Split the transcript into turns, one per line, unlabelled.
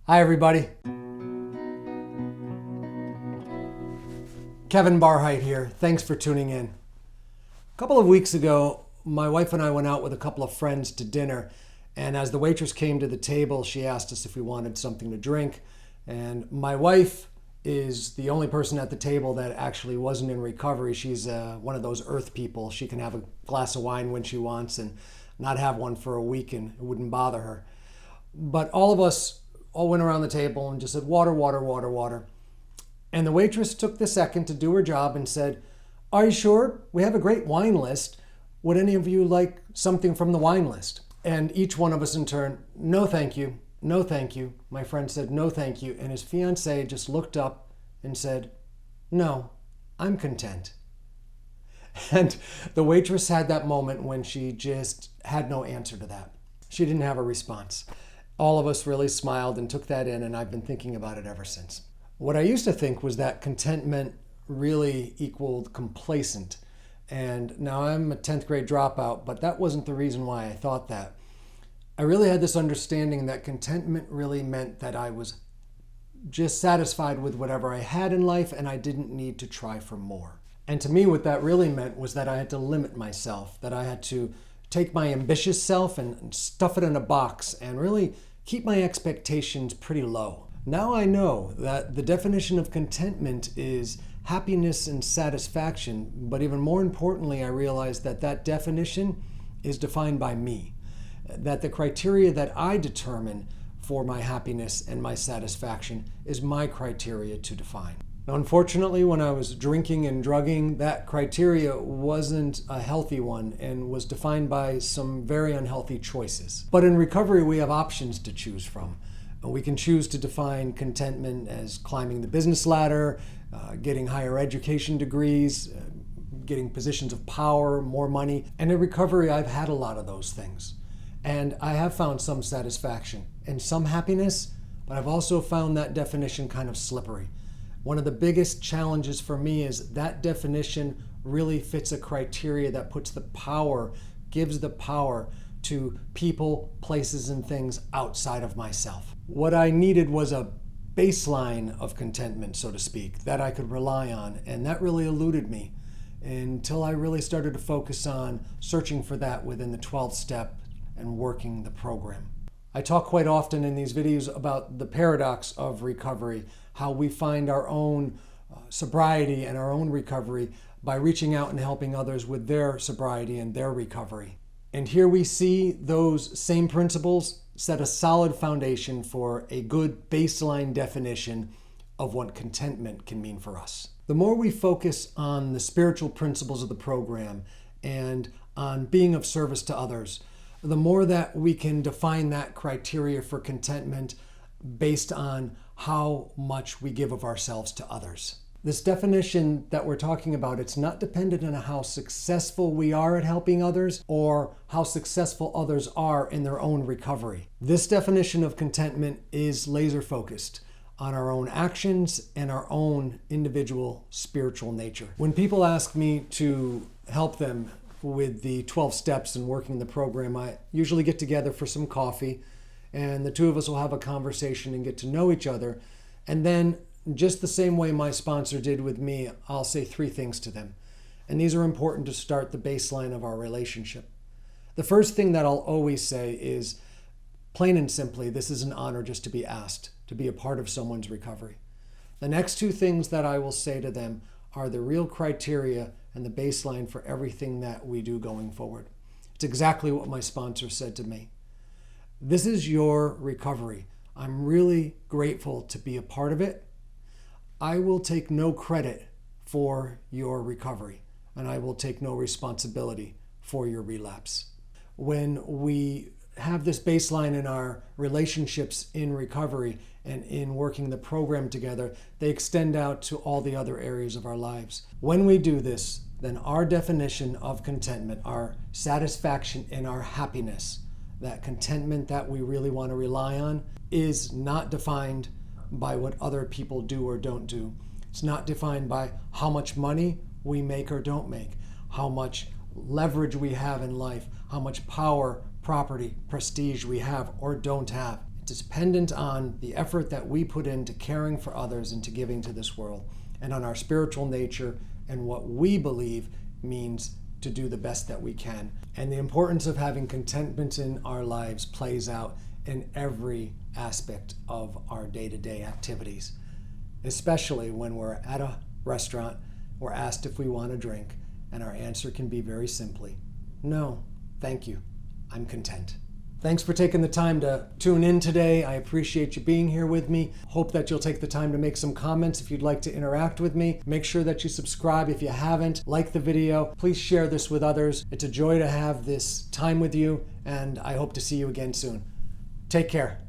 Hi, everybody. Kevin Barheit here. Thanks for tuning in. A couple of weeks ago, my wife and I went out with a couple of friends to dinner, and as the waitress came to the table, she asked us if we wanted something to drink. And my wife is the only person at the table that actually wasn't in recovery. She's one of those earth people. She can have a glass of wine when she wants and not have one for a week, and it wouldn't bother her. But all of us all went around the table and just said, water, water, water, water. And the waitress took the second to do her job and said, "Are you sure? We have a great wine list. Would any of you like something from the wine list?" And each one of us in turn, "No, thank you. No, thank you." My friend said, "No, thank you." And his fiancée just looked up and said, "No, I'm content." And the waitress had that moment when she just had no answer to that. She didn't have a response. All of us really smiled and took that in, and I've been thinking about it ever since. What I used to think was that contentment really equaled complacent. And now I'm a 10th grade dropout, but that wasn't the reason why I thought that. I really had this understanding that contentment really meant that I was just satisfied with whatever I had in life and I didn't need to try for more. And to me, what that really meant was that I had to limit myself, that I had to take my ambitious self and stuff it in a box and really keep my expectations pretty low. Now I know that the definition of contentment is happiness and satisfaction, but even more importantly, I realized that that definition is defined by me, that the criteria that I determine for my happiness and my satisfaction is my criteria to define. Now, unfortunately, when I was drinking and drugging, that criteria wasn't a healthy one and was defined by some very unhealthy choices. But in recovery, we have options to choose from. We can choose to define contentment as climbing the business ladder, getting higher education degrees, getting positions of power, more money. And in recovery, I've had a lot of those things. And I have found some satisfaction and some happiness, but I've also found that definition kind of slippery. One of the biggest challenges for me is that definition really fits a criteria that puts the power, gives the power to people, places, and things outside of myself. What I needed was a baseline of contentment, so to speak, that I could rely on, and that really eluded me until I really started to focus on searching for that within the 12th step and working the program. I talk quite often in these videos about the paradox of recovery, how we find our own sobriety and our own recovery by reaching out and helping others with their sobriety and their recovery. And here we see those same principles set a solid foundation for a good baseline definition of what contentment can mean for us. The more we focus on the spiritual principles of the program and on being of service to others, the more that we can define that criteria for contentment based on how much we give of ourselves to others. This definition that we're talking about, it's not dependent on how successful we are at helping others or how successful others are in their own recovery. This definition of contentment is laser focused on our own actions and our own individual spiritual nature. When people ask me to help them with the 12 steps and working the program, I usually get together for some coffee and the two of us will have a conversation and get to know each other. And then just the same way my sponsor did with me, I'll say 3 things to them. And these are important to start the baseline of our relationship. The first thing that I'll always say is, plain and simply, this is an honor just to be asked to be a part of someone's recovery. The next 2 things that I will say to them are the real criteria and the baseline for everything that we do going forward. It's exactly what my sponsor said to me. This is your recovery. I'm really grateful to be a part of it. I will take no credit for your recovery, and I will take no responsibility for your relapse. When we have this baseline in our relationships in recovery and in working the program together, they extend out to all the other areas of our lives. When we do this, then our definition of contentment, our satisfaction and our happiness, that contentment that we really want to rely on, is not defined by what other people do or don't do. It's not defined by how much money we make or don't make, how much leverage we have in life, how much power, property, prestige we have or don't have. dependent on the effort that we put into caring for others and to giving to this world, and on our spiritual nature and what we believe means to do the best that we can. And the importance of having contentment in our lives plays out in every aspect of our day-to-day activities, especially when we're at a restaurant, we're asked if we want a drink, and our answer can be very simply, no, thank you, I'm content. Thanks for taking the time to tune in today. I appreciate you being here with me. Hope that you'll take the time to make some comments if you'd like to interact with me. Make sure that you subscribe if you haven't. Like the video. Please share this with others. It's a joy to have this time with you, and I hope to see you again soon. Take care.